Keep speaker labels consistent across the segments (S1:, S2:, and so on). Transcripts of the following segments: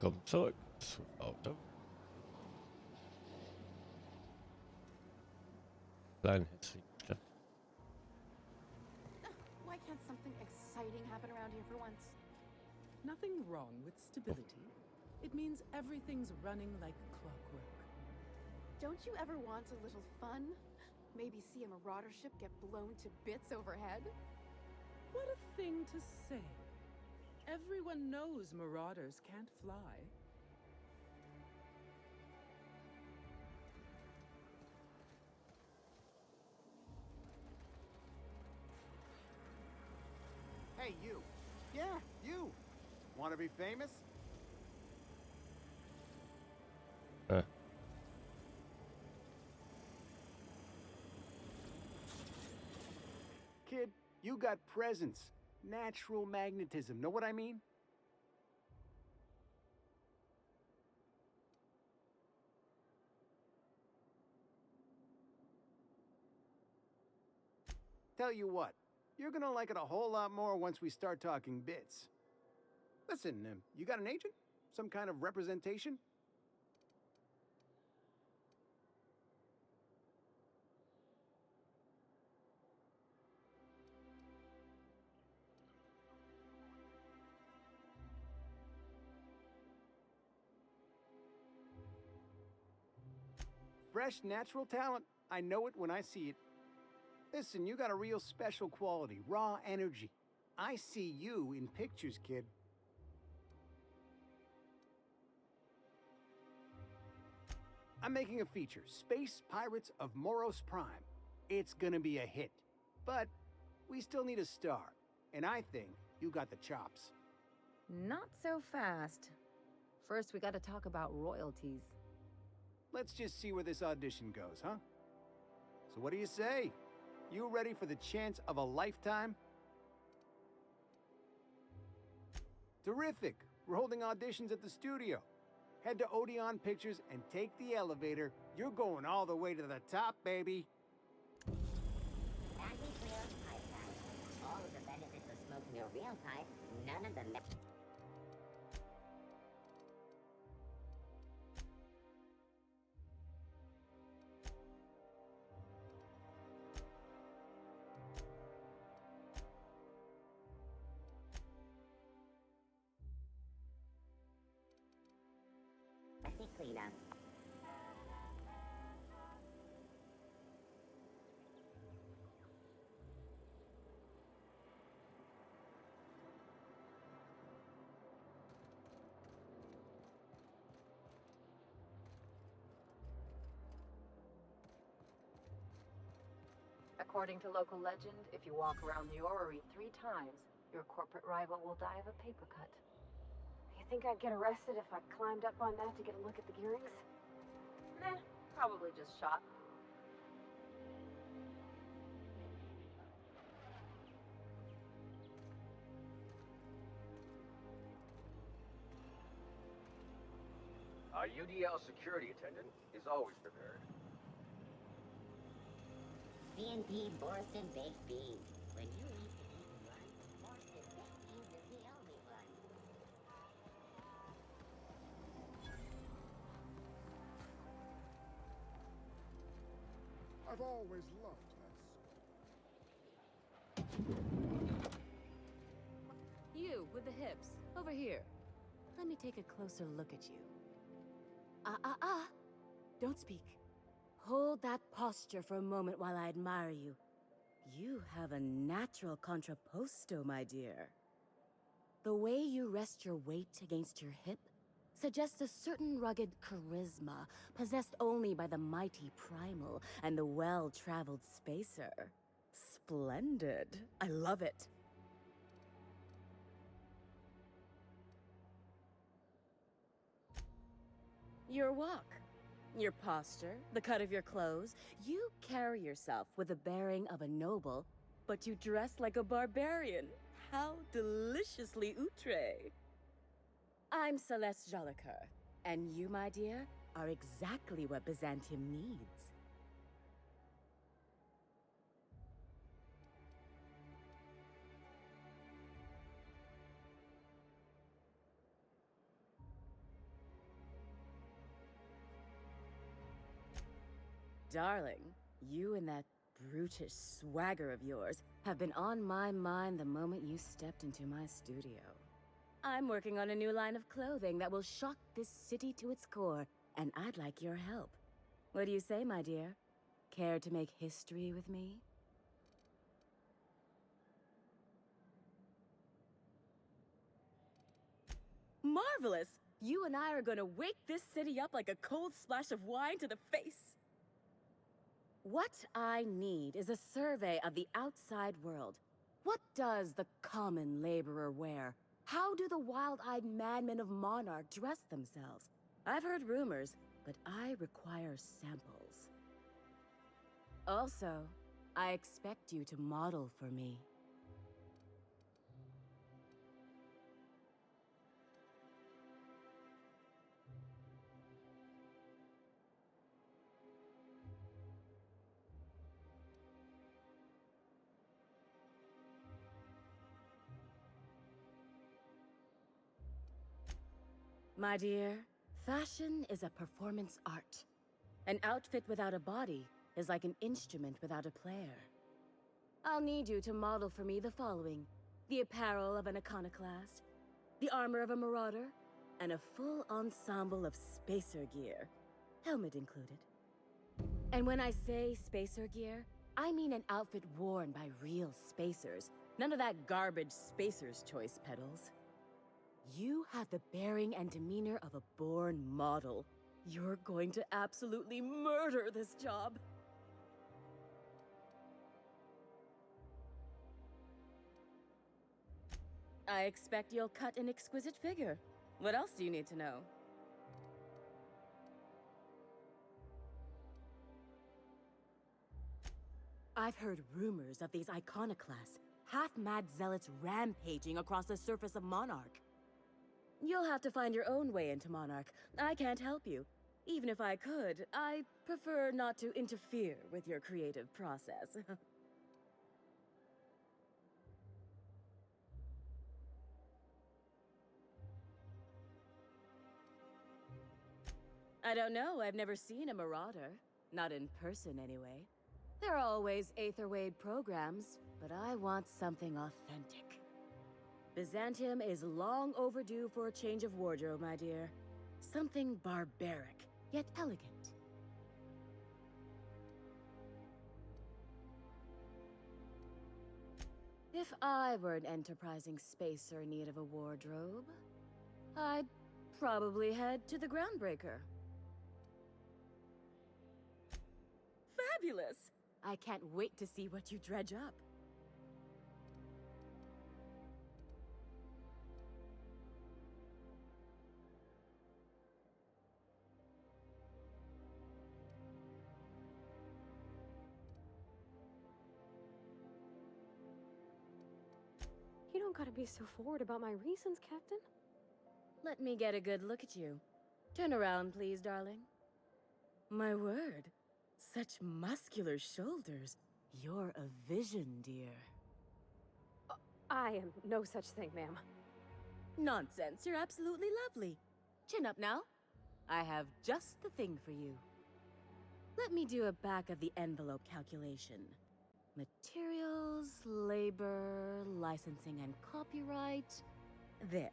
S1: Willkommen zurück zum Auto. Kleinen hässlichen Stadt.
S2: Why can't something exciting happen around here for once?
S3: Nothing wrong with stability. It means everything's running like clockwork.
S2: Don't you ever want a little fun? Maybe see a marauder ship get blown to bits overhead?
S3: What a thing to say. Everyone knows marauders can't fly.
S4: Hey, you. Yeah, you. Want to be famous? Kid, you got presence. Natural magnetism. Know what I mean? Tell you what, you're gonna like it a whole lot more once we start talking bits. Listen, you got an agent? Some kind of representation? Fresh, natural talent. I know it when I see it. Listen, you got a real special quality, raw energy. I see you in pictures, kid. I'm making a feature, Space Pirates of Moros Prime. It's gonna be a hit. But we still need a star. And I think you got the chops.
S5: Not so fast. First, we gotta talk about royalties.
S4: Let's just see where this audition goes, huh? So what do you say? You ready for the chance of a lifetime? Terrific! We're holding auditions at the studio. Head to Odeon Pictures and take the elevator. You're going all the way to the top, baby.
S6: Anti-clear pipe patch. All of the benefits of smoking a real pipe, none of the messy cleanup.
S5: According to local legend, if you walk around the orrery 3 times, your corporate rival will die of a paper cut. You think I'd get arrested if I climbed up on that to get a look at the gearings? Nah, probably just shot.
S7: Our UDL security attendant is always prepared.
S6: CNP Borston Baked Beans. When you eat the eaten one, Borston Baked Beans is the only one.
S8: I've always loved that.
S9: You, with the hips. Over here. Let me take a closer look at you. Don't speak. Hold that posture for a moment while I admire you. You have a natural contrapposto, my dear. The way you rest your weight against your hip suggests a certain rugged charisma possessed only by the mighty primal and the well-traveled spacer. Splendid. I love it. Your walk, your posture, the cut of your clothes, you carry yourself with the bearing of a noble, but you dress like a barbarian. How deliciously outre. I'm Celeste Jolicoeur, and you, my dear, are exactly what Byzantium needs. Darling, you and that brutish swagger of yours have been on my mind the moment you stepped into my studio. I'm working on a new line of clothing that will shock this city to its core, and I'd like your help. What do you say, my dear? Care to make history with me? Marvelous! You and I are gonna wake this city up like a cold splash of wine to the face. What I need is a survey of the outside world. What does the common laborer wear? How do the wild-eyed madmen of Monarch dress themselves? I've heard rumors, but I require samples. Also, I expect you to model for me. My dear, fashion is a performance art. An outfit without a body is like an instrument without a player. I'll need you to model for me the following: the apparel of an iconoclast, the armor of a marauder, and a full ensemble of spacer gear, helmet included. And when I say spacer gear, I mean an outfit worn by real spacers, none of that garbage spacer's choice pedals. You have the bearing and demeanor of a born model. You're going to absolutely murder this job. I expect you'll cut an exquisite figure. What else do you need to know? I've heard rumors of these iconoclasts, half-mad zealots rampaging across the surface of Monarch. You'll have to find your own way into Monarch. I can't help you. Even if I could, I prefer not to interfere with your creative process. I don't know, I've never seen a marauder. Not in person, anyway. There are always Aetherwade programs, but I want something authentic. Byzantium is long overdue for a change of wardrobe, my dear. Something barbaric, yet elegant. If I were an enterprising spacer in need of a wardrobe, I'd probably head to the Groundbreaker. Fabulous! I can't wait to see what you dredge up.
S10: You don't gotta be so forward about my reasons, Captain.
S9: Let me get a good look at you. Turn around, please, darling. My word. Such muscular shoulders. You're a vision, dear.
S10: I am no such thing, ma'am.
S9: Nonsense. You're absolutely lovely. Chin up now. I have just the thing for you. Let me do a back-of-the-envelope calculation. Materials, labor, licensing and copyright. There.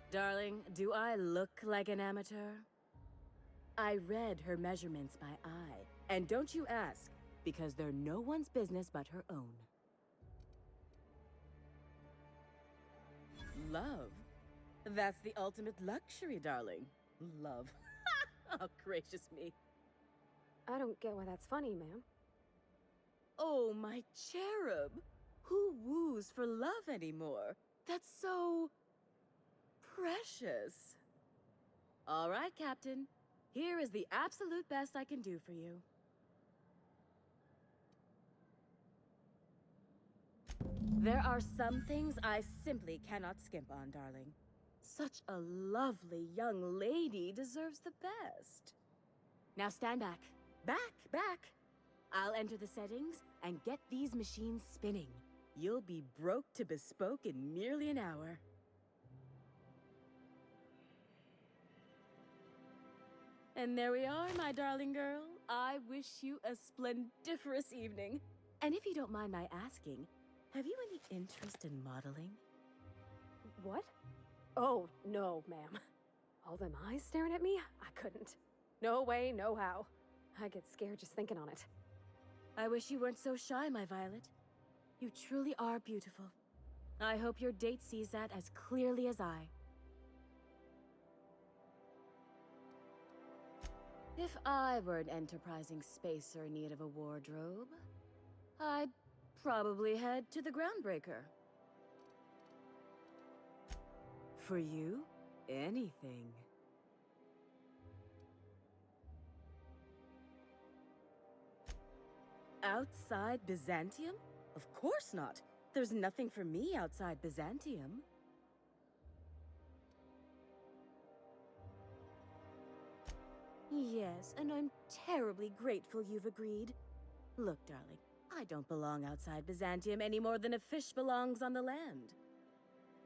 S9: Darling, do I look like an amateur? I read her measurements by eye. And don't you ask, because they're no one's business but her own. Love? That's the ultimate luxury, darling. Love. Oh, gracious me.
S10: I don't get why that's funny, ma'am.
S9: Oh, my cherub. Who woos for love anymore? That's so... precious. All right, Captain. Here is the absolute best I can do for you. There are some things I simply cannot skimp on, darling. Such a lovely young lady deserves the best. Now stand back. Back! I'll enter the settings and get these machines spinning. You'll be broke to bespoke in merely an hour. And there we are, my darling girl. I wish you a splendiferous evening. And if you don't mind my asking, have you any interest in modeling?
S10: What? Oh, no, ma'am. All them eyes staring at me? I couldn't. No way, no how. I get scared just thinking on it.
S9: I wish you weren't so shy, my Violet. You truly are beautiful. I hope your date sees that as clearly as I. If I were an enterprising spacer in need of a wardrobe, I'd probably head to the Groundbreaker. For you, anything. Outside Byzantium? Of course not. There's nothing for me outside Byzantium. Yes, and I'm terribly grateful you've agreed. Look, darling, I don't belong outside Byzantium any more than a fish belongs on the land.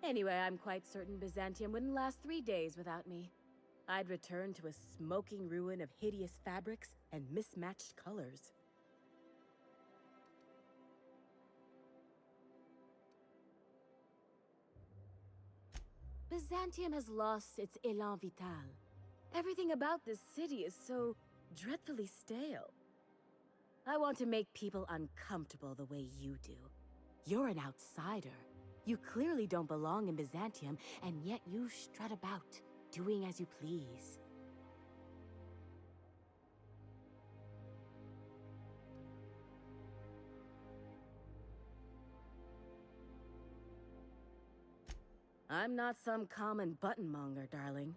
S9: Anyway, I'm quite certain Byzantium wouldn't last 3 days without me. I'd return to a smoking ruin of hideous fabrics and mismatched colors. Byzantium has lost its élan vital. Everything about this city is so dreadfully stale. I want to make people uncomfortable the way you do. You're an outsider. You clearly don't belong in Byzantium, and yet you strut about, doing as you please. I'm not some common buttonmonger, darling.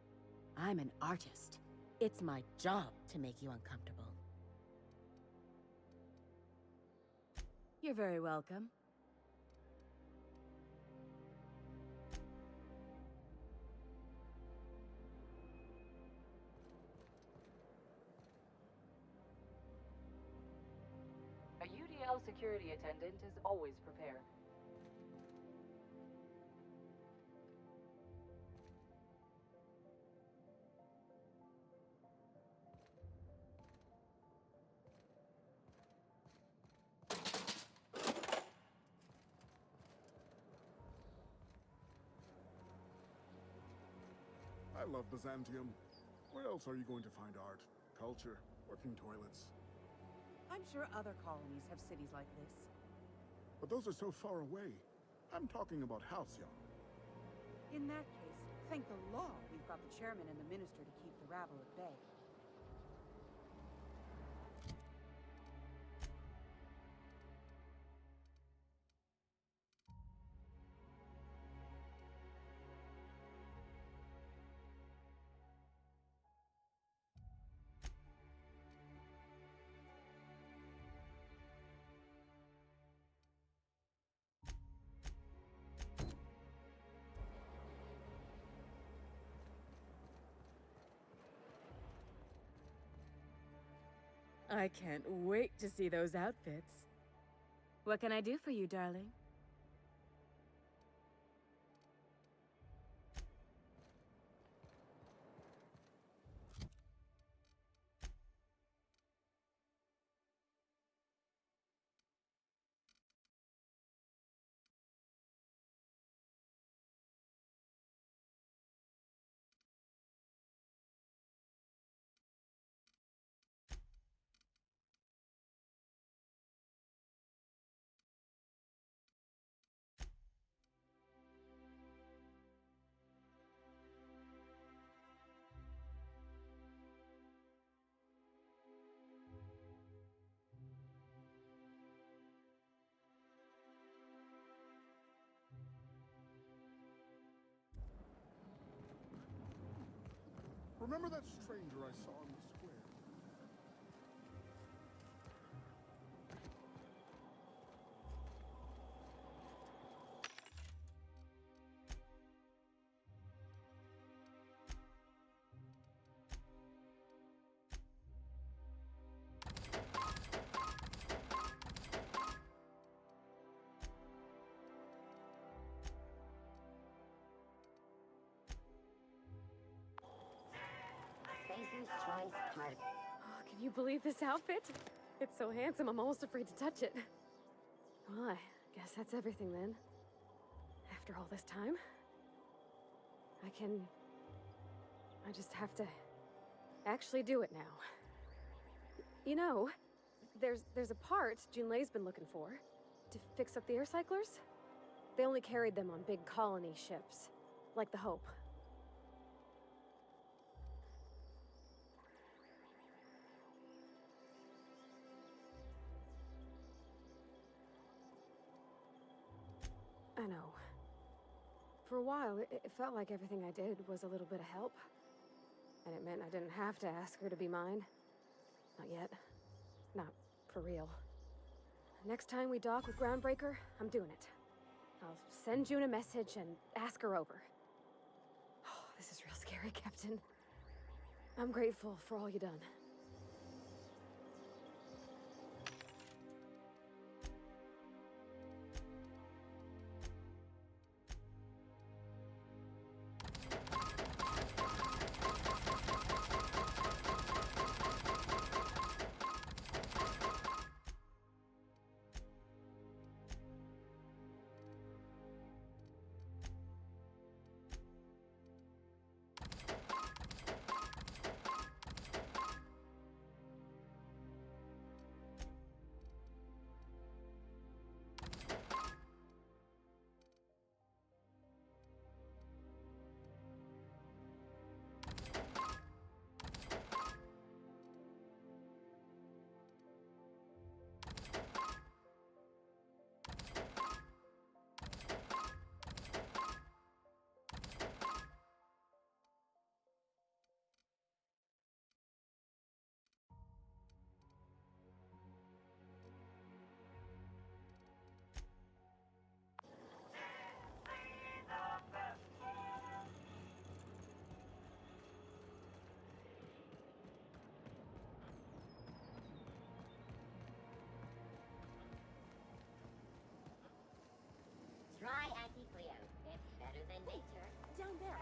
S9: I'm an artist. It's my job to make you uncomfortable. You're very welcome.
S5: A UDL security attendant is always prepared.
S8: I love Byzantium. Where else are you going to find art, culture, working toilets?
S11: I'm sure other colonies have cities like this.
S8: But those are so far away. I'm talking about Halcyon.
S11: In that case, thank the law we've got the chairman and the minister to keep the rabble at bay.
S9: I can't wait to see those outfits. What can I do for you, darling?
S8: Remember that stranger I saw in the square?
S6: First choice part.
S10: Oh, can you believe this outfit? It's so handsome, I'm almost afraid to touch it. Well, I guess that's everything then. After all this time, I just have to actually do it now. You know, there's a part Junlei's been looking for to fix up the air cyclers. They only carried them on big colony ships, like the Hope. I know. For a while, it felt like everything I did was a little bit of help. And it meant I didn't have to ask her to be mine. Not yet. Not for real. Next time we dock with Groundbreaker, I'm doing it. I'll send June a message and ask her over. Oh, this is real scary, Captain. I'm grateful for all you done.
S6: Try anti-Cleo. It's better than nature.
S10: Down there.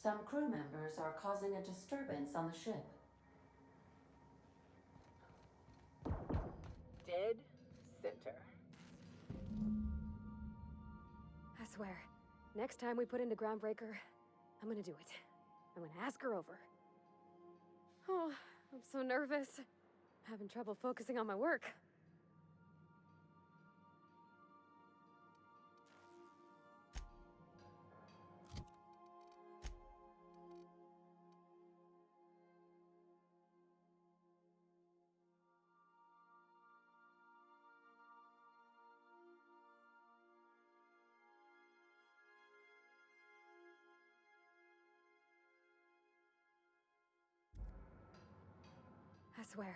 S12: Some crew members are causing a disturbance on the ship.
S5: Dead center.
S10: I swear, next time we put into Groundbreaker, I'm gonna do it. I'm gonna ask her over. Oh, I'm so nervous. Having trouble focusing on my work. I swear,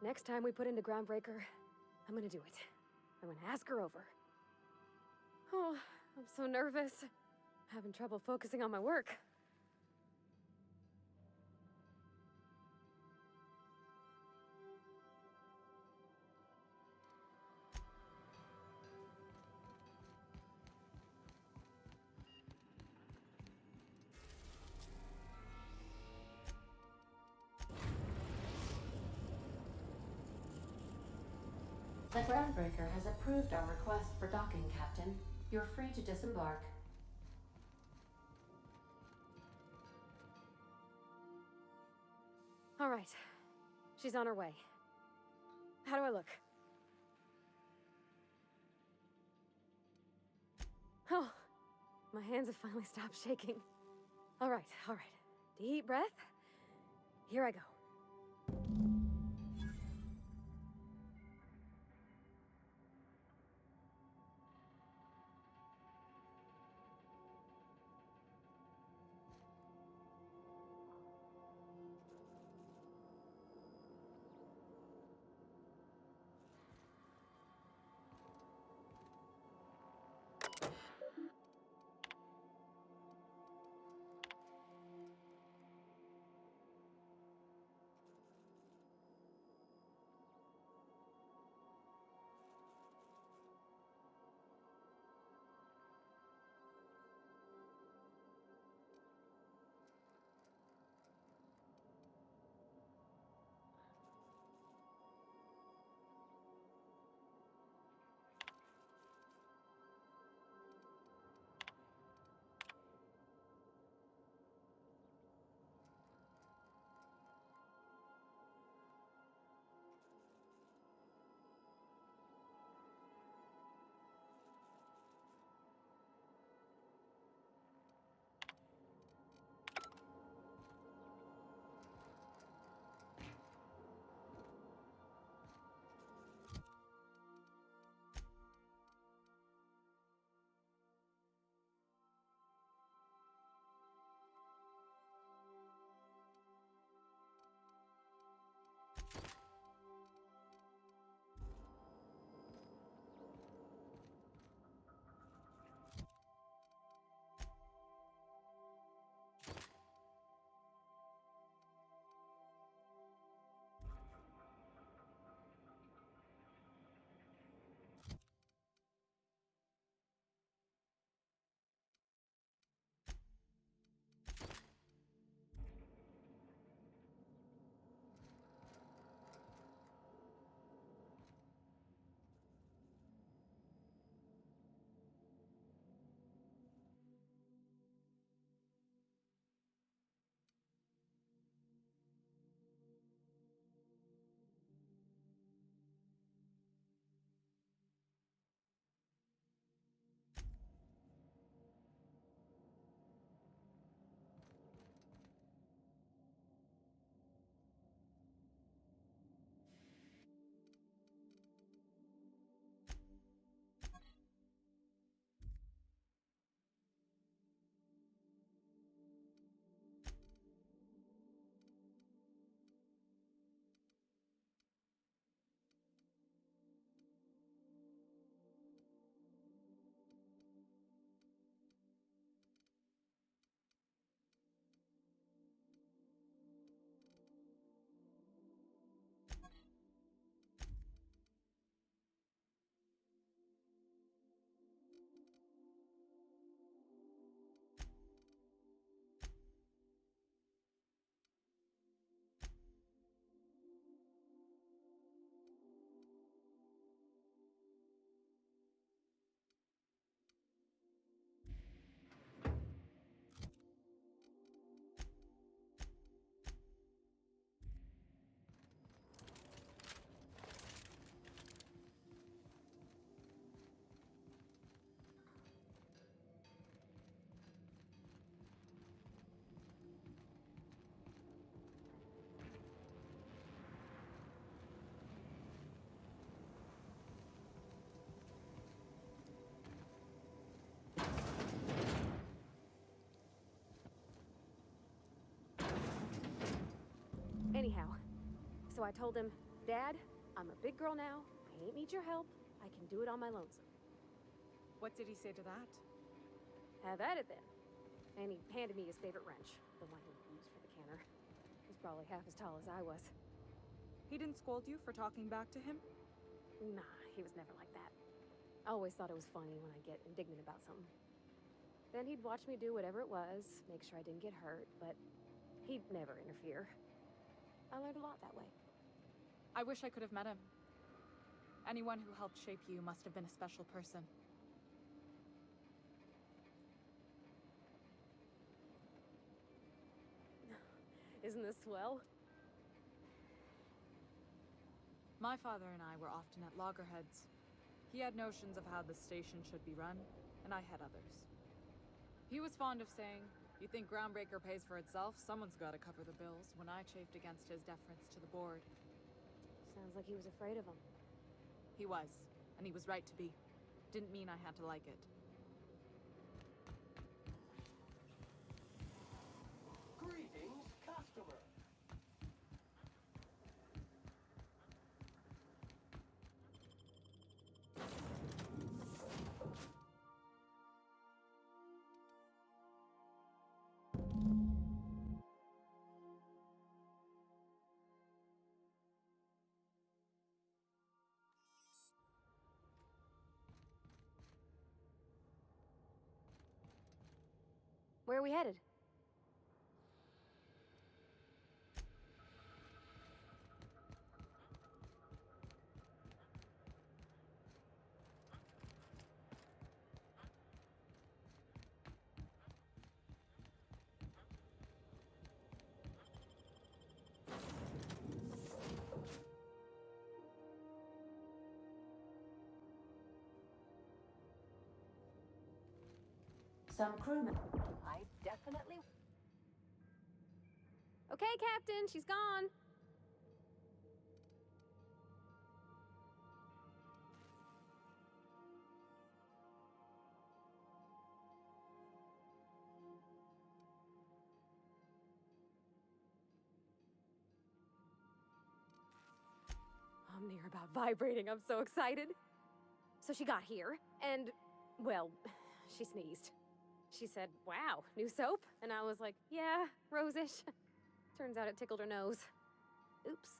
S10: next time we put into Groundbreaker, I'm gonna do it. I'm gonna ask her over. Oh, I'm so nervous. Having trouble focusing on my work.
S12: The Groundbreaker has approved our request for docking, Captain. You're free to disembark.
S10: All right. She's on her way. How do I look? Oh, my hands have finally stopped shaking. All right, all right. Deep breath. Here I go. Anyhow, so I told him, Dad, I'm a big girl now. I ain't need your help. I can do it on my lonesome.
S13: What did he say to that?
S10: Have at it then. And he handed me his favorite wrench, the one he used for the canner. He's probably half as tall as I was.
S13: He didn't scold you for talking back to him?
S10: Nah, he was never like that. I always thought it was funny when I get indignant about something. Then he'd watch me do whatever it was, make sure I didn't get hurt, but he'd never interfere. I learned a lot that way.
S13: I wish I could have met him. Anyone who helped shape you must have been a special person.
S10: Isn't this swell?
S13: My father and I were often at loggerheads. He had notions of how the station should be run, and I had others. He was fond of saying, "You think Groundbreaker pays for itself? Someone's got to cover the bills," when I chafed against his deference to the board.
S10: Sounds like he was afraid of him.
S13: He was, and he was right to be. Didn't mean I had to like it.
S7: Greetings, customer.
S10: Where are we headed?
S12: Some crewmen.
S5: I definitely...
S10: Okay, Captain, she's gone. I'm near about vibrating. I'm so excited. So she got here, and, well, she sneezed. She said, "Wow, new soap?" And I was like, "Yeah, rosish." Turns out it tickled her nose. Oops.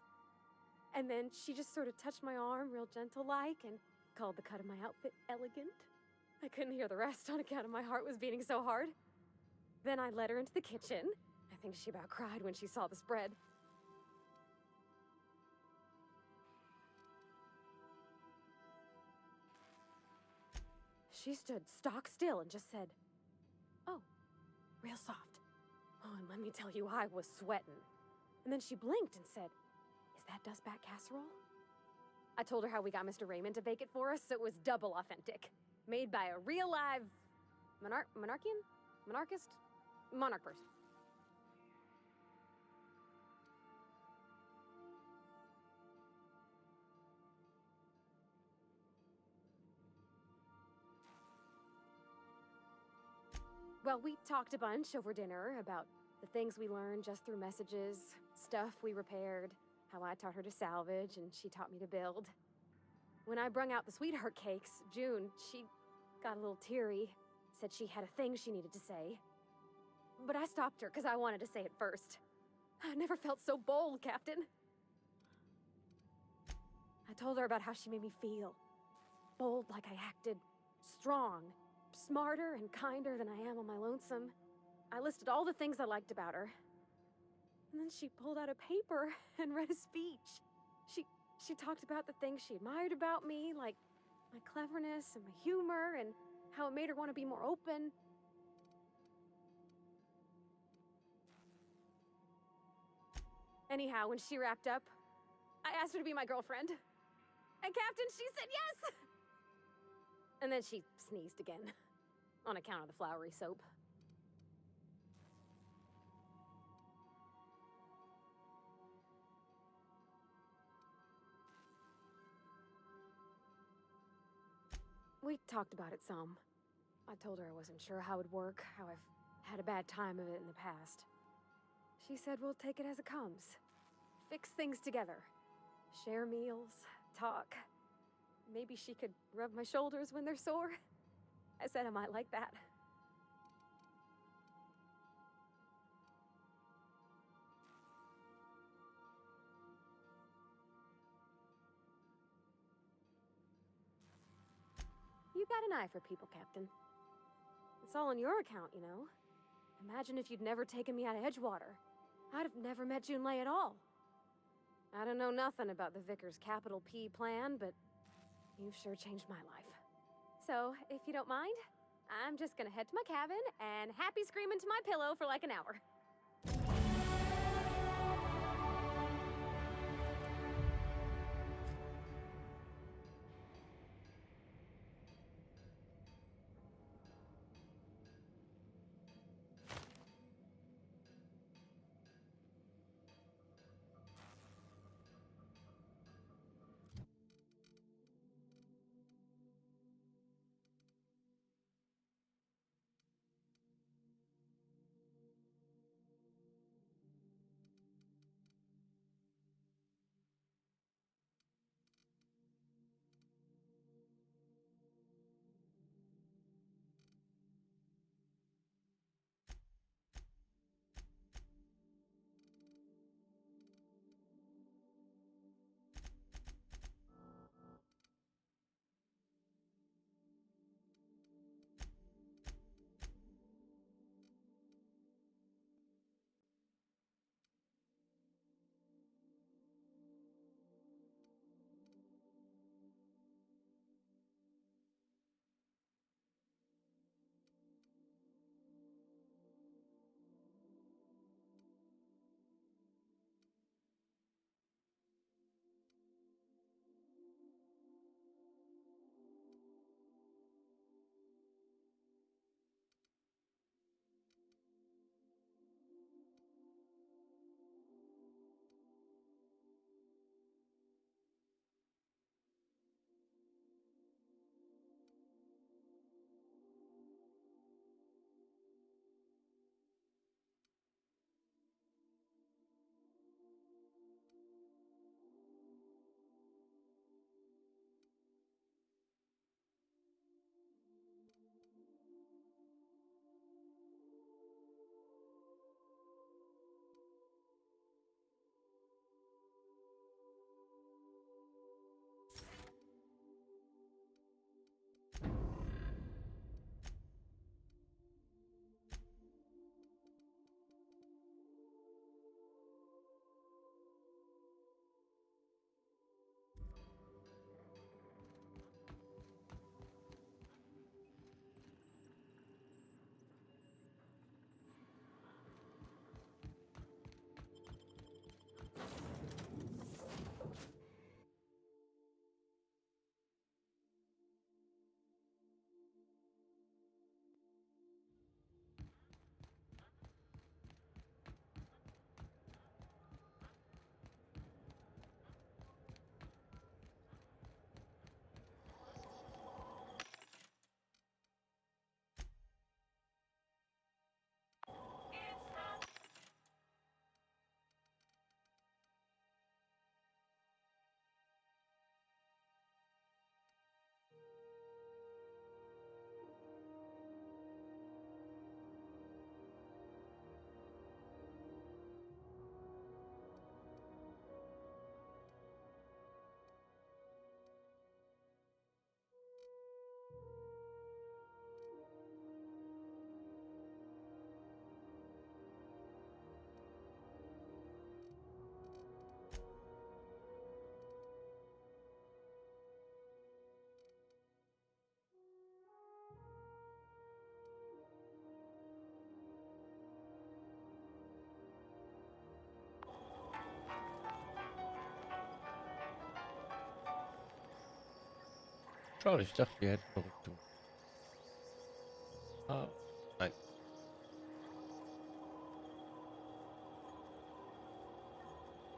S10: And then she just sort of touched my arm real gentle-like and called the cut of my outfit elegant. I couldn't hear the rest on account of my heart was beating so hard. Then I led her into the kitchen. I think she about cried when she saw the spread. She stood stock still and just said, "Oh, real soft." Oh, and let me tell you, I was sweating. And then she blinked and said, "Is that dustbat casserole?" I told her how we got Mr. Raymond to bake it for us, so it was double authentic. Made by a real live monarch person. Well, we talked a bunch over dinner about the things we learned just through messages, stuff we repaired, how I taught her to salvage and she taught me to build. When I brung out the sweetheart cakes, June, she got a little teary, said she had a thing she needed to say. But I stopped her because I wanted to say it first. I never felt so bold, Captain. I told her about how she made me feel. Bold like I acted, strong, smarter and kinder than I am on my lonesome. I listed all the things I liked about her. And then she pulled out a paper and read a speech. She talked about the things she admired about me, like my cleverness and my humor, and how it made her want to be more open. Anyhow, when she wrapped up, I asked her to be my girlfriend. And Captain, she said yes! And then she sneezed again, on account of the flowery soap. We talked about it some. I told her I wasn't sure how it'd work, how I've had a bad time of it in the past. She said we'll take it as it comes. Fix things together. Share meals, talk. Maybe she could rub my shoulders when they're sore. I said I might like that. You got an eye for people, Captain. It's all on your account, you know. Imagine if you'd never taken me out of Edgewater. I'd have never met Junlei at all. I don't know nothing about the Vicar's capital P plan, but you've sure changed my life. So, if you don't mind, I'm just gonna head to my cabin and happy scream into my pillow for like an hour.
S1: Schade, ich dachte, wir hätten eine Richtung. Ah, nein.